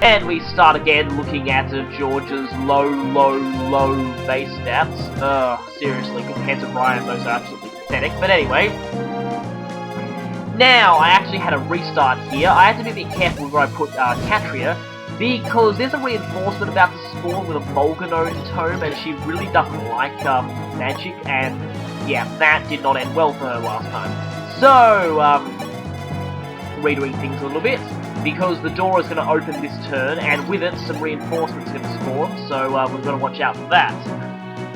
And we start again looking at George's low base stats. Seriously, compared to Ryan, those are absolutely pathetic. But anyway, now I actually had a restart here. I had to be a bit careful where I put Katria, because there's a reinforcement about to spawn with a Volganone tome, and she really doesn't like magic, and yeah, that did not end well for her last time. So, redoing things a little bit, because the door is going to open this turn, and with it, some reinforcements are going to spawn, so we've got to watch out for that.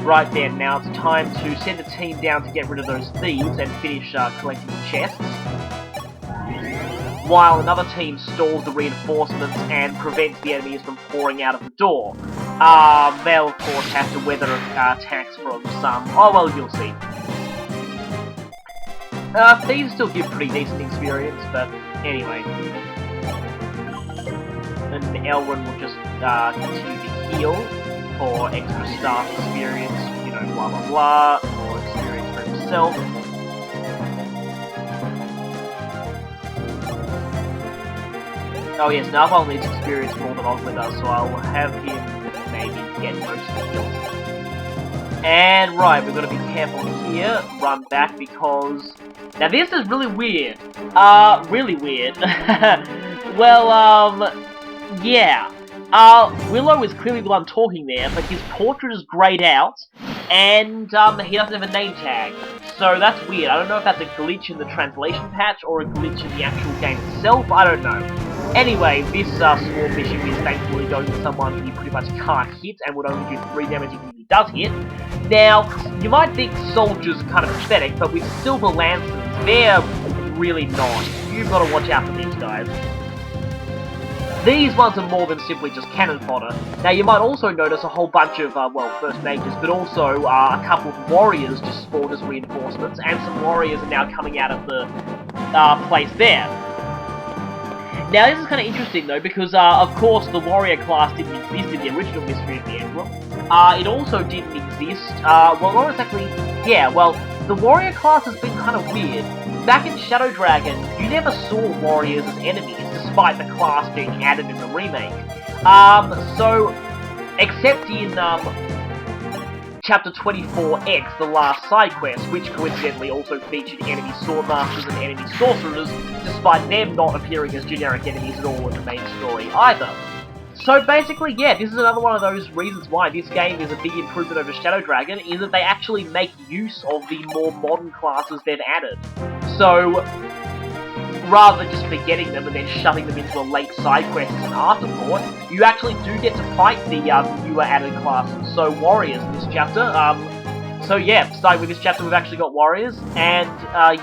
Right then, now it's time to send a team down to get rid of those thieves and finish collecting the chests, while another team stalls the reinforcements and prevents the enemies from pouring out of the door. They'll of course have to weather attacks from some... oh well, you'll see. Thieves still give pretty decent experience, but anyway. And Elrond will just continue to heal for extra staff experience, you know, blah blah blah, more experience for himself. Oh yes, Narval needs experience more than Ogma does, so I'll have him maybe get most of the kills. And right, we've got to be careful here, run back, because... now this is really weird. Really weird. Well, yeah. Willow is clearly the one talking there, but his portrait is grayed out, and he doesn't have a name tag. So that's weird. I don't know if that's a glitch in the translation patch, or a glitch in the actual game itself, I don't know. Anyway, this Swarm Bishop is thankfully going to someone he pretty much can't hit, and would only do 3 damage if he does hit. Now, you might think Soldier's kind of pathetic, but with Silver Lancers, they're really not. You've got to watch out for these guys. These ones are more than simply just cannon fodder. Now, you might also notice a whole bunch of, well, first mages, but also a couple of warriors just spawned as reinforcements, and some warriors are now coming out of the place there. Now, this is kind of interesting, though, because, of course, the warrior class didn't exist in the original Mystery of the Emperor. It also didn't exist, well, not exactly, yeah, well, the warrior class has been kind of weird. Back in Shadow Dragon, you never saw warriors as enemies, despite the class being added in the remake. So, except in, Chapter 24X, the last side quest, which coincidentally also featured enemy swordmasters and enemy sorcerers, despite them not appearing as generic enemies at all in the main story either. So basically, yeah, this is another one of those reasons why this game is a big improvement over Shadow Dragon, is that they actually make use of the more modern classes they've added. So, rather than just forgetting them and then shoving them into a late side quest as an afterthought, you actually do get to fight the newer added classes, so warriors in this chapter. So yeah, starting with this chapter we've actually got warriors, and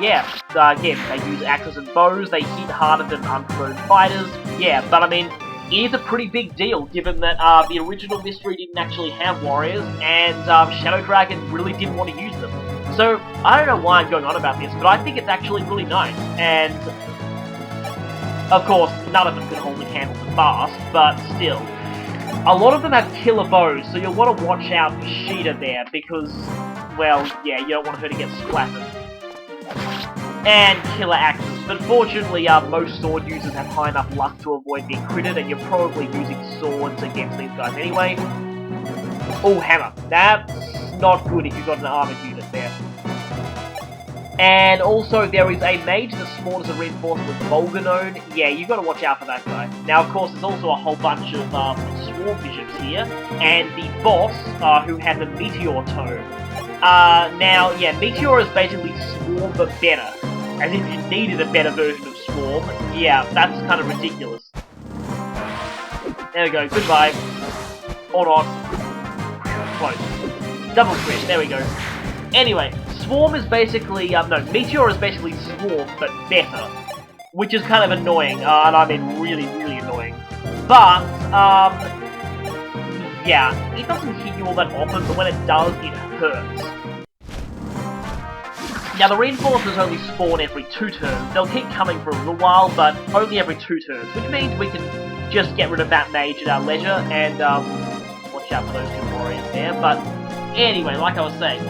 yeah, again, they use axes and bows, they hit harder than unprone fighters, yeah, but I mean, it is a pretty big deal, given that the original Mystery didn't actually have warriors, and Shadow Dragon really didn't want to use them. So, I don't know why I'm going on about this, but I think it's actually really nice, and of course, none of them can hold a candle to fast, but still. A lot of them have killer bows, so you'll want to watch out for Sheeta there, because, well, yeah, you don't want her to get splattered. And killer axes, but fortunately, most sword users have high enough luck to avoid being critted, and you're probably using swords against these guys anyway. Oh, hammer. That's not good if you've got an armored unit there. And also, there is a mage that spawned as a reinforcement with Volganone. Yeah, you've got to watch out for that guy. Now, of course, there's also a whole bunch of Swarm Bishops here, and the boss, who has a meteor tome. Now, yeah, meteor is basically Swarm but better. As if you needed a better version of Swarm. Yeah, that's kind of ridiculous. There we go, goodbye. Or not. Close. Double crit, there we go. Anyway, Swarm is basically, no, Meteor is basically Swarm, but better. Which is kind of annoying, and I mean really, really annoying. But, yeah, it doesn't hit you all that often, but when it does, it hurts. Now, the reinforcements only spawn every 2 turns. They'll keep coming for a little while, but only every 2 turns, which means we can just get rid of that mage at our leisure, and, watch out for those 2 warriors there, but anyway, like I was saying,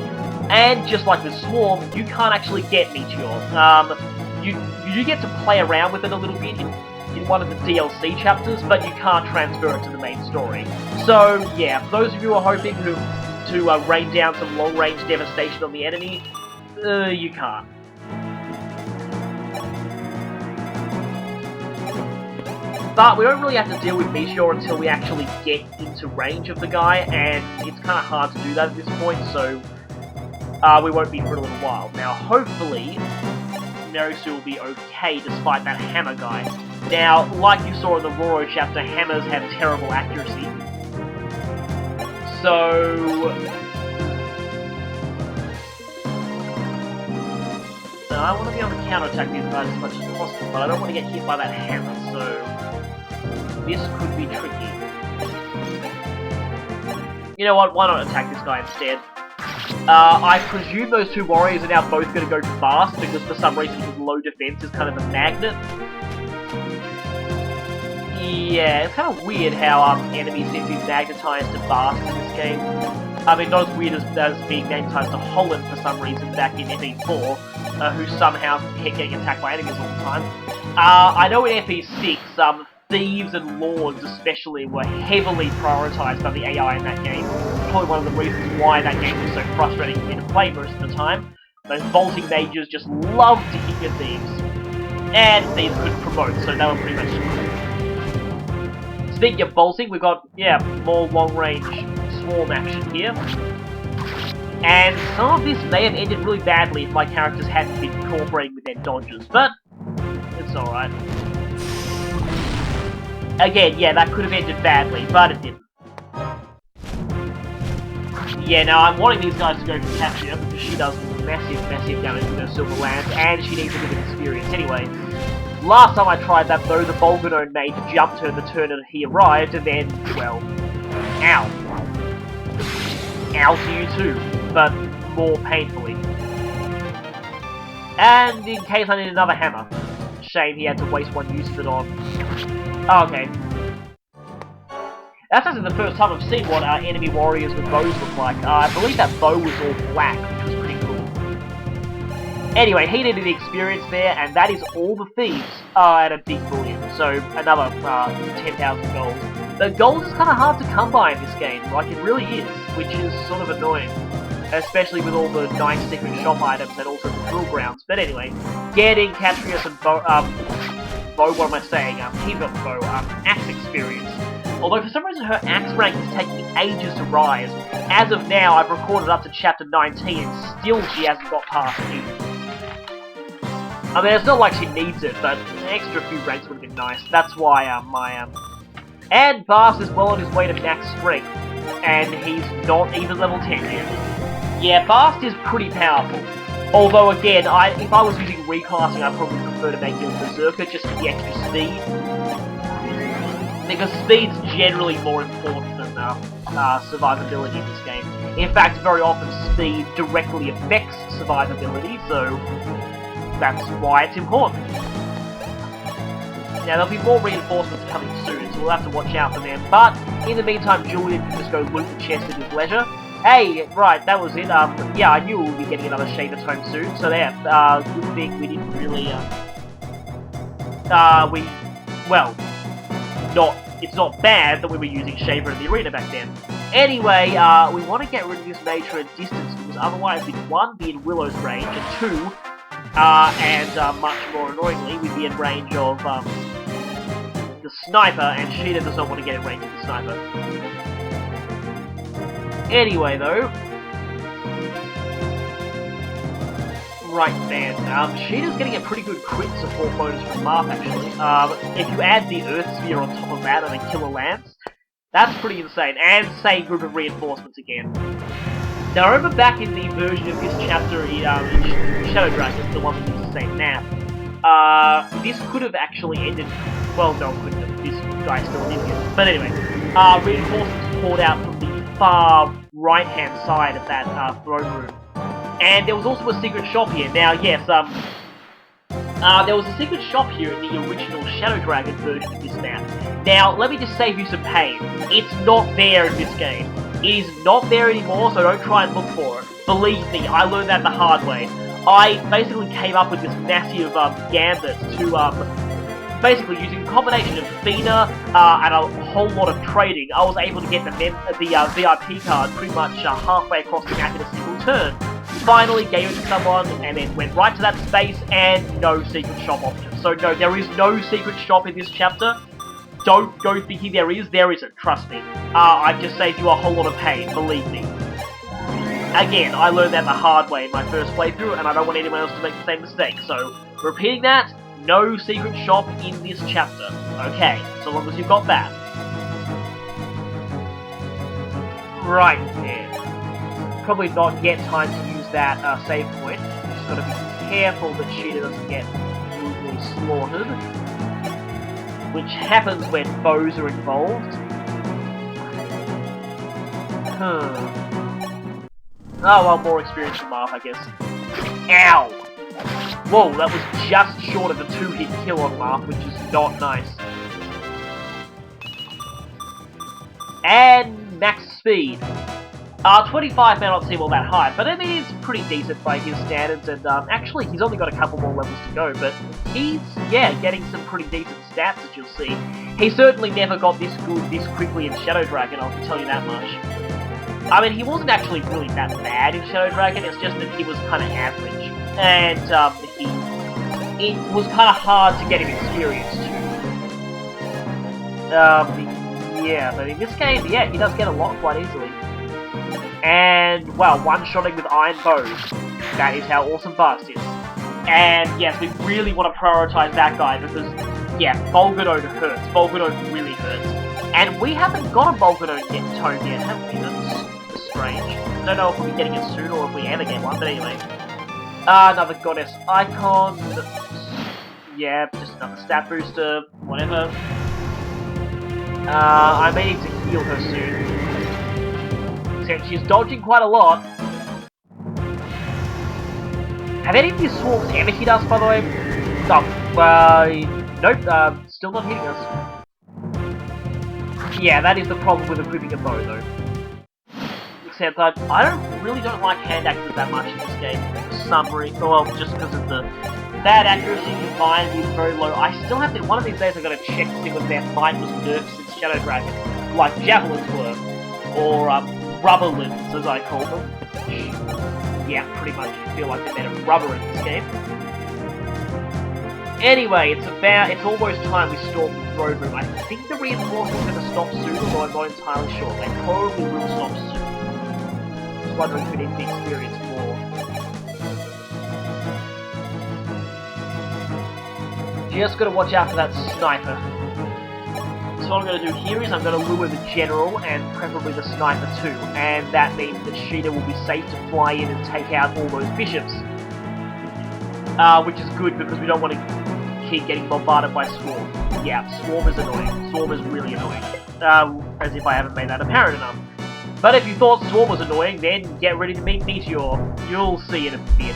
and just like with Swarm, you can't actually get Meteor. You get to play around with it a little bit in one of the DLC chapters, but you can't transfer it to the main story. So, yeah, for those of you who are hoping to rain down some long-range devastation on the enemy, you can't. But we don't really have to deal with Meteor until we actually get into range of the guy, and it's kind of hard to do that at this point, so we won't be for a little while. Now, hopefully, Nerisu will be okay despite that hammer guy. Now, like you saw in the Roro chapter, hammers have terrible accuracy. So... I want to be able to counterattack these guys as much as possible, but I don't want to get hit by that hammer, so... this could be tricky. You know what, why not attack this guy instead? I presume those two warriors are now both going to go fast, because for some reason his low defense is kind of a magnet. Yeah, it's kind of weird how enemies seem to be magnetized to fast in this game. I mean, not as weird as being magnetized to Holland for some reason back in FE4, who somehow kept getting attacked by enemies all the time. I know in FE6, thieves and lords especially were heavily prioritized by the AI in that game. Probably one of the reasons why that game was so frustrating for me to play most of the time. Those vaulting mages just loved to hit your thieves. And thieves couldn't promote, so they were pretty much screwed. Speaking of vaulting, we've got, yeah, more long-range swarm action here. And some of this may have ended really badly if my characters hadn't been cooperating with their dodges, but it's alright. Again, yeah, that could have ended badly, but it didn't. Yeah, now I'm wanting these guys to go for Katia, because she does massive damage with her Silver Lance, and she needs a bit of experience anyway. Last time I tried that though, the Volganone mage jumped her the turn that he arrived, and then, well, ow. Ow to you too, but more painfully. And in case I need another hammer. Shame he had to waste one use of it on... Oh, okay. That's actually the first time I've seen what enemy warriors with bows look like. I believe that bow was all black, which was pretty cool. Anyway, he needed the experience there, and that is all the thieves at a big bullion. So, another 10,000 gold. The gold is kind of hard to come by in this game, like it really is, which is sort of annoying. Especially with all the nice secret shop items and also the drill grounds. But anyway, getting Catrius and what am I saying? Pivot bow, axe experience. Although for some reason her axe rank is taking ages to rise. As of now, I've recorded up to chapter 19 and still she hasn't got past 8. I mean, it's not like she needs it, but an extra few ranks would have been nice. That's why, And Bast is well on his way to max strength. And he's not even level 10 yet. Yeah, Bast is pretty powerful. Although, again, if I was using reclassing, I'd probably prefer to make him Berserker just for the extra speed. Because speed's generally more important than survivability in this game. In fact, very often speed directly affects survivability, so that's why it's important. Now, there'll be more reinforcements coming soon, so we'll have to watch out for them. But, in the meantime, Julian can just go loot the chest at his leisure. Hey, right, that was it. Yeah, I knew we would be getting another Shaver Tome soon, so there. Good thing we didn't really, it's not bad that we were using Shaver in the arena back then. Anyway, we want to get rid of this mage for a distance, because otherwise we'd, 1, be in Willow's range, and 2, much more annoyingly, we'd be in range of, the sniper, and Sheeta does not want to get in range of the sniper. Anyway, though... Right then, Sheeta's getting a pretty good crit support bonus from Marth, actually. If you add the Earth Sphere on top of that and a Killer Lance, that's pretty insane. And same group of reinforcements again. Now, remember back in the version of this chapter in Shadow Dragon, the one that uses the same map, this could have actually ended... Well, no, it couldn't have. This guy's still an idiot. But anyway, reinforcements poured out from the far right-hand side of that throne room. And there was also a secret shop here. Now, yes, there was a secret shop here in the original Shadow Dragon version of this map. Now, let me just save you some pain. It's not there in this game. It is not there anymore, so don't try and look for it. Believe me, I learned that the hard way. I basically came up with this massive gambit to basically using a combination of Athena and a whole lot of trading, I was able to get the VIP card pretty much halfway across the map in a single turn. Finally gave it to someone, and then went right to that space, and no secret shop option. So no, there is no secret shop in this chapter. Don't go thinking there isn't, trust me. I've just saved you a whole lot of pain, believe me. Again, I learned that the hard way in my first playthrough, and I don't want anyone else to make the same mistake, so repeating that, no secret shop in this chapter. Okay, so long as you've got that. Right then. Probably not yet time to use that save point. Just gotta be careful that Sheeta doesn't get brutally slaughtered. Which happens when foes are involved. Oh, well, more experience from Marth, I guess. Ow! Whoa, that was just short of a 2-hit kill on Marth, which is not nice. And max speed. 25 may not seem all that high, but it is pretty decent by his standards, and actually he's only got a couple more levels to go, but he's, yeah, getting some pretty decent stats, as you'll see. He certainly never got this good this quickly in Shadow Dragon, I'll tell you that much. I mean, he wasn't actually really that bad in Shadow Dragon, it's just that he was kind of average, and it was kind of hard to get him experienced to. Yeah, but in this game, yeah, he does get a lot quite easily. And, well, one-shotting with iron bows. That is how awesome Bast is. And, yes, we really want to prioritize that guy because, yeah, Volganode hurts. Volganode really hurts. And we haven't got a Volganode tone yet, have we? That's strange. I don't know if we'll be getting it soon or if we ever get one, but anyway. Another goddess icon. Yeah, just another stat booster. Whatever. I may need to heal her soon. Except she's dodging quite a lot. Have any of these swarms ever hit us, by the way? Oh, nope, still not hitting us. Yeah, that is the problem with equipping a bow, though. Except I really don't like hand axes that much in this game. For some reason, well, just because of the bad accuracy combined is very low. I still have to, one of these days I've got to check to see whether their might was nerfed since Shadow Dragon, like javelins were, or rubber limbs, as I call them. Yeah, pretty much feel like they're made of rubber in this game. Anyway, it's almost time we storm the throne room. I think the reinforcements are going to stop soon, although I'm not entirely sure. They probably will stop soon. Just wondering if we need to experience more. Just gotta watch out for that sniper. So what I'm going to do here is I'm going to lure the general and preferably the sniper too, and that means that Sheeta will be safe to fly in and take out all those bishops. Which is good because we don't want to keep getting bombarded by Swarm. Yeah, Swarm is annoying. Swarm is really annoying. As if I haven't made that apparent enough. But if you thought Swarm was annoying, then get ready to meet Meteor. You'll see in a bit.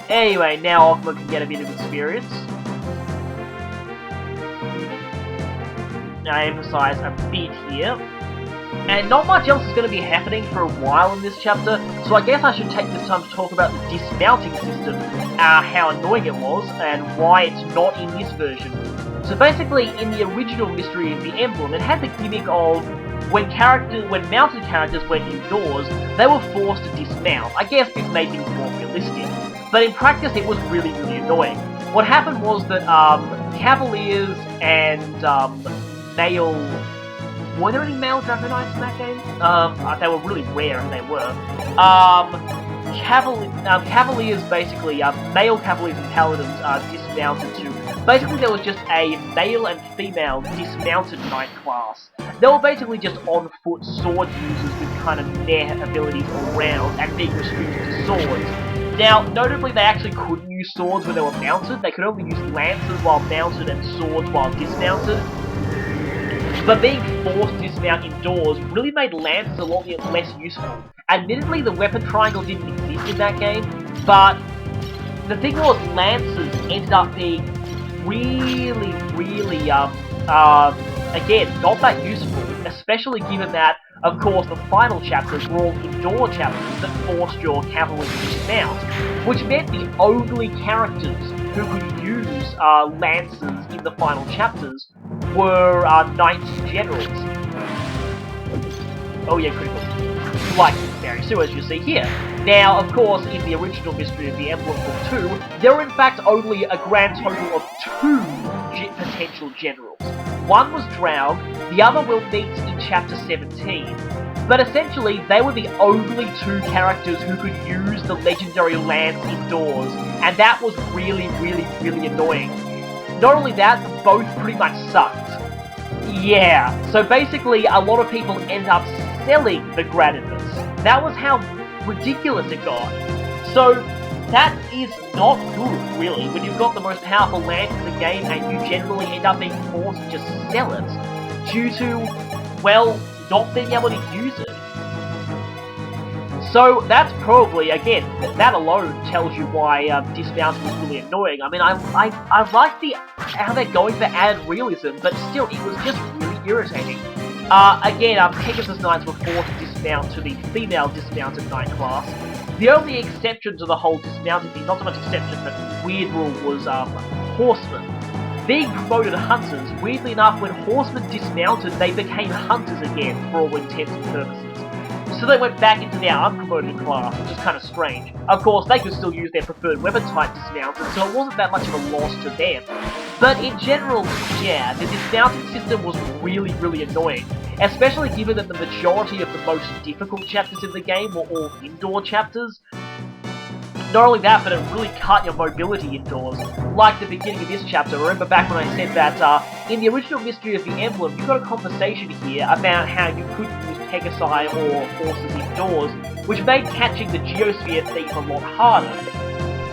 Anyway, now Ogma can get a bit of experience. I emphasize a bit here. And not much else is going to be happening for a while in this chapter, so I guess I should take this time to talk about the dismounting system, how annoying it was, and why it's not in this version. So basically, in the original Mystery of the Emblem, it had the gimmick of when mounted characters went indoors, they were forced to dismount. I guess this made things more realistic, but in practice it was really, really annoying. What happened was that Cavaliers and male... Were there any male Dragon Knights in that game? They were really rare if they were. Cavaliers basically, male Cavaliers and Paladins are dismounted to. Basically there was just a male and female dismounted knight class. They were basically just on-foot sword users with kind of meh abilities all round and being restricted to swords. Now, notably they actually couldn't use swords when they were mounted. They could only use lances while mounted and swords while dismounted. But being forced to dismount indoors really made lances a lot less useful. Admittedly, the weapon triangle didn't exist in that game, but the thing was, lances ended up being really, again, not that useful, especially given that, of course, the final chapters were all indoor chapters that forced your cavalry to dismount, which meant the only characters who could use lances in the final chapters were knights generals. Oh yeah, critical. Like very so as you see here. Now, of course, in the original Mystery of the Emblem Book 2, there are in fact only a grand total of 2 potential generals. One was Draug, the other we'll meet in Chapter 17. But essentially, they were the only 2 characters who could use the legendary lance indoors, and that was really, really, really annoying. Not only that, both pretty much sucked. Yeah, so basically, a lot of people end up selling the Gradimus. That was how ridiculous it got. So, that is not good, really, when you've got the most powerful lance in the game and you generally end up being forced to just sell it due to, well, not being able to use it. So that's probably, again, that alone tells you why dismounting was really annoying. I mean, I like how they're going for added realism, but still, it was just really irritating. Again, Pegasus Knights were forced to dismount to the female dismounted knight class. The only exception to the whole dismounted thing, not so much exception, but weird rule, was horsemen. Being promoted hunters, weirdly enough, when horsemen dismounted, they became hunters again, for all intents and purposes. So they went back into their unpromoted class, which is kind of strange. Of course, they could still use their preferred weapon type dismounted, so it wasn't that much of a loss to them. But in general, yeah, the dismounting system was really, really annoying. Especially given that the majority of the most difficult chapters in the game were all indoor chapters. Not only that, but it really cut your mobility indoors. Like the beginning of this chapter, remember back when I said that in the original Mystery of the Emblem, you got a conversation here about how you couldn't use Pegasi or horses indoors, which made catching the Geosphere thief a lot harder.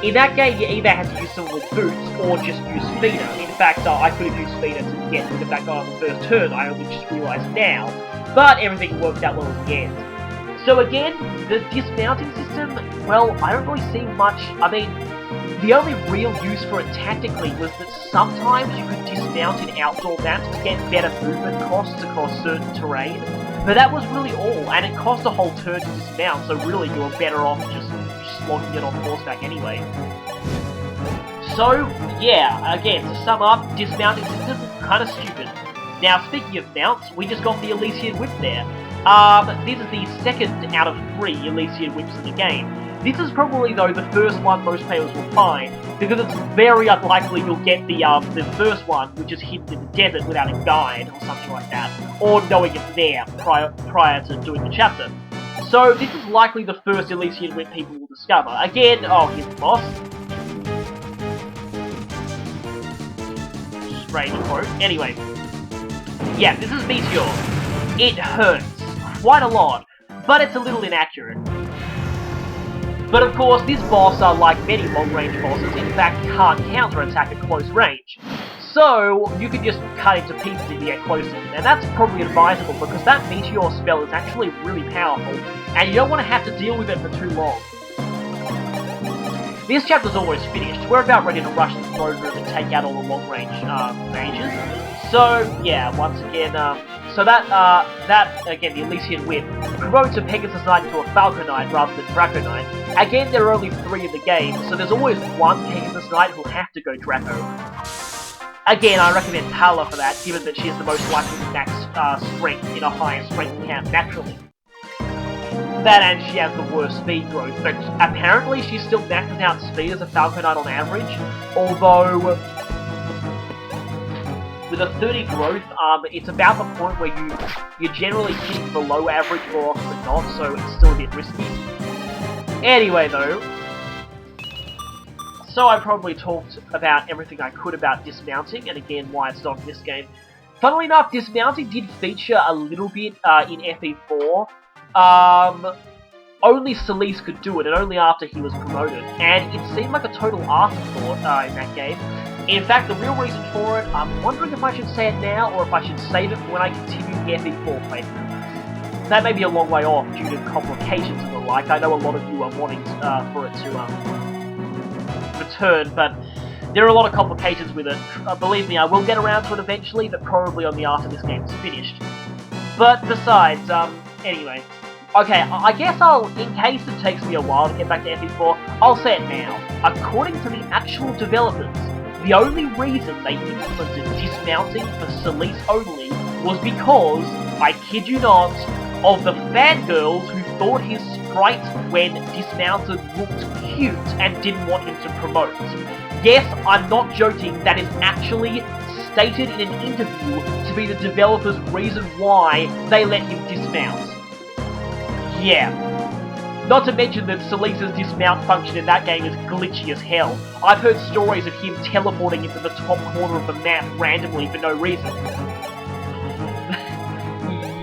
In that game, you either had to use someone with boots or just use Speeder. In fact, I could have used Speeder to get rid of that guy on the first turn, I only just realised now. But everything worked out well in the end. So again, the dismounting system, well, I don't really see much. I mean, the only real use for it tactically was that sometimes you could dismount in outdoor maps to get better movement costs across certain terrain. But that was really all, and it cost a whole turn to dismount, so really you were better off just slogging it on horseback anyway. So, yeah, again, to sum up, dismounting system, kinda stupid. Now, speaking of mounts, we just got the Elysian Whip there. This is the second out of 3 Elysian Whips in the game. This is probably, though, the first one most players will find, because it's very unlikely you'll get the first one, which is hidden in the desert without a guide, or something like that, or knowing it's there prior to doing the chapter. So, this is likely the first Elysian Whip people will discover. Again, oh, here's the boss. Strange quote. Anyway. Yeah, this is Meteor. It hurts. Quite a lot. But it's a little inaccurate. But of course, this boss, like many long-range bosses, in fact can't counterattack at close range. So, you can just cut into pieces if you get close to him, and that's probably advisable because that Meteor spell is actually really powerful, and you don't want to have to deal with it for too long. This chapter's almost finished. We're about ready to rush the throne room and take out all the long-range mages. So, yeah, once again, again, the Elysian Whip promotes a Pegasus Knight into a Falcon Knight rather than Draco Knight. Again, there are only 3 in the game, so there's always one Pegasus Knight who'll have to go Draco. Again, I recommend Paula for that, given that she is the most likely to max strength in a higher strength count naturally. That and she has the worst speed growth, but apparently she still maxes out speed as a Falcon Knight on average, although with a 30 growth, it's about the point where you're generally hitting below average more often than not, so it's still a bit risky. Anyway though, so I probably talked about everything I could about dismounting, and again why it's not in this game. Funnily enough, dismounting did feature a little bit in FE4. Only Solis could do it, and only after he was promoted, and it seemed like a total afterthought in that game. In fact, the real reason for it, I'm wondering if I should say it now, or if I should save it when I continue the FE4 playthrough. That may be a long way off due to complications and the like. I know a lot of you are wanting for it to return, but there are a lot of complications with it. Believe me, I will get around to it eventually, but probably only after this game is finished. But besides, anyway. Okay, I guess in case it takes me a while to get back to FE4, I'll say it now. According to the actual developers, The only reason they implemented dismounting for Celeste only was because, I kid you not, of the fangirls who thought his sprite when dismounted looked cute and didn't want him to promote. Yes, I'm not joking, that is actually stated in an interview to be the developers' reason why they let him dismount. Yeah. Not to mention that Celeste's dismount function in that game is glitchy as hell. I've heard stories of him teleporting into the top corner of the map randomly for no reason.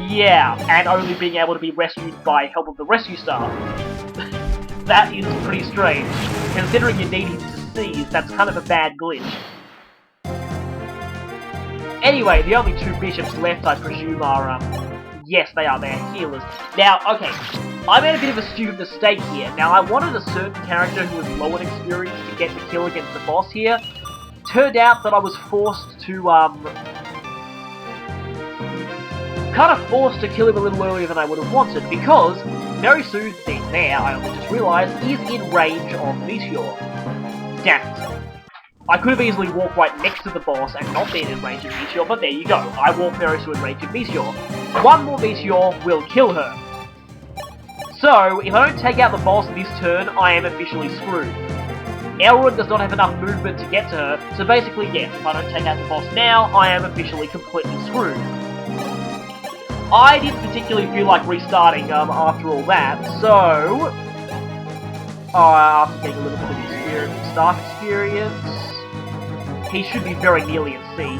Yeah, and only being able to be rescued by help of the rescue staff. That is pretty strange. Considering you need him to seize, that's kind of a bad glitch. Anyway, the only two bishops left, I presume, are, yes, they are, they're healers. Now, okay, I made a bit of a stupid mistake here. Now, I wanted a certain character who was low in experience to get the kill against the boss here. Turned out that I was forced to, kind of forced to kill him a little earlier than I would have wanted, because very soon, there, I just realised, is in range of Meteor. Damn it. I could have easily walked right next to the boss and not been in range of Meteor, but there you go. I walked very soon in range of Meteor. One more Meteor will kill her. So, if I don't take out the boss this turn, I am officially screwed. Elrond does not have enough movement to get to her, so basically, yes, if I don't take out the boss now, I am officially completely screwed. I didn't particularly feel like restarting after all that, so... after getting a little bit of experience, staff experience, he should be very nearly at C.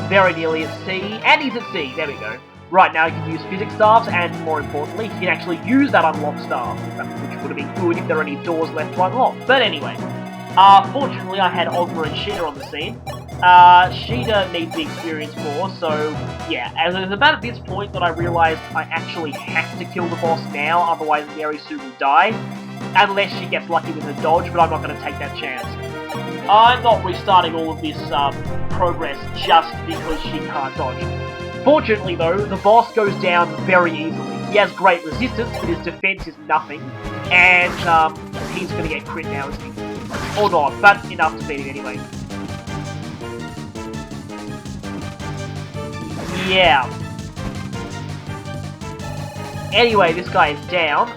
Very nearly at C, and he's at C, there we go. Right, now he can use physics staffs, and more importantly, he can actually use that unlock staff, which would have been good if there were any doors left to unlock. But anyway, fortunately I had Ogma and Sheeta on the scene. Sheeta needs the experience more, so yeah, and it was about at this point that I realised I actually have to kill the boss now, otherwise Mary Sue will die, unless she gets lucky with her dodge, but I'm not going to take that chance. I'm not restarting all of this progress just because she can't dodge. Fortunately though, the boss goes down very easily. He has great resistance, but his defense is nothing, and he's going to get crit now, isn't he? Or not, but enough to beat him anyway. Yeah. Anyway, this guy is down.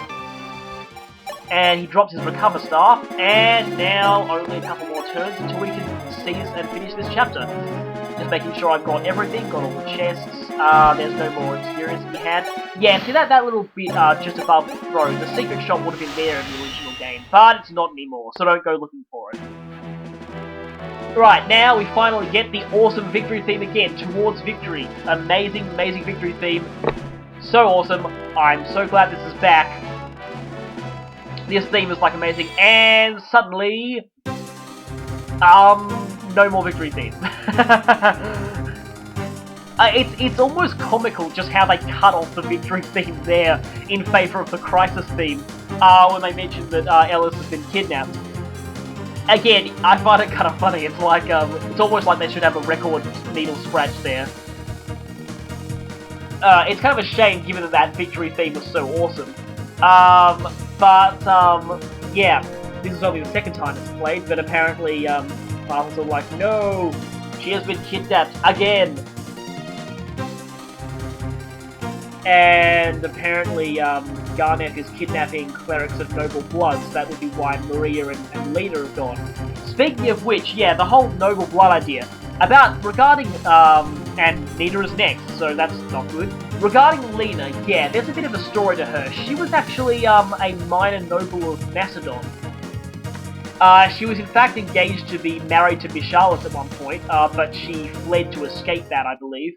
And he drops his recover staff. And now only a couple more turns until we can seize and finish this chapter. Just making sure I've got everything, got all the chests. There's no more experience to be had. Yeah, see that little bit just above the throne. The secret shop would have been there in the original game. But it's not anymore, so don't go looking for it. Right, now we finally get the awesome victory theme again, Towards Victory. Amazing, amazing victory theme. So awesome. I'm so glad this is back. This theme is like amazing, and suddenly... no more victory theme. It's almost comical just how they cut off the victory theme there in favour of the crisis theme, when they mentioned that Ellis has been kidnapped. Again, I find it kind of funny. It's like, it's almost like they should have a record needle scratch there. It's kind of a shame given that that victory theme was so awesome. Yeah, this is only the second time it's played, but apparently, Marvel's all like, no, she has been kidnapped again. And apparently, Garnet is kidnapping clerics of noble blood, so that would be why Maria and Lena have gone. Speaking of which, yeah, the whole noble blood idea. Regarding, and Nina is next, so that's not good. Regarding Lena, yeah, there's a bit of a story to her. She was actually, a minor noble of Macedon. She was in fact engaged to be married to Mishalis at one point, but she fled to escape that, I believe.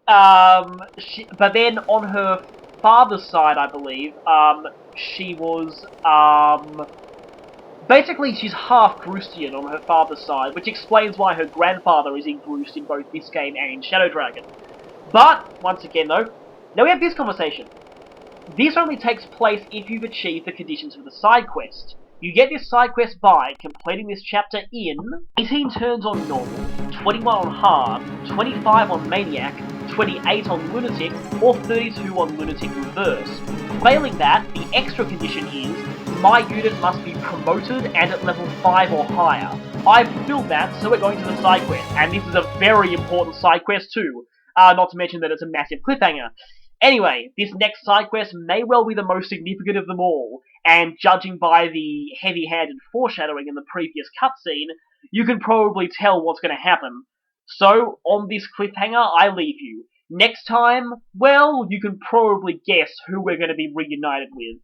But then on her father's side, I believe, she was, basically she's half Grustian on her father's side, which explains why her grandfather is in Grust in both this game and in Shadow Dragon. But, once again though, now we have this conversation. This only takes place if you've achieved the conditions for the side quest. You get this side quest by completing this chapter in 18 turns on normal, 21 on hard, 25 on maniac, 28 on lunatic, or 32 on lunatic reverse. Failing that, the extra condition is my unit must be promoted and at level 5 or higher. I've fulfilled that, so we're going to the side quest, and this is a very important side quest too, not to mention that it's a massive cliffhanger. Anyway, this next side quest may well be the most significant of them all, and judging by the heavy-handed foreshadowing in the previous cutscene, you can probably tell what's going to happen. So, on this cliffhanger, I leave you. Next time, well, you can probably guess who we're going to be reunited with.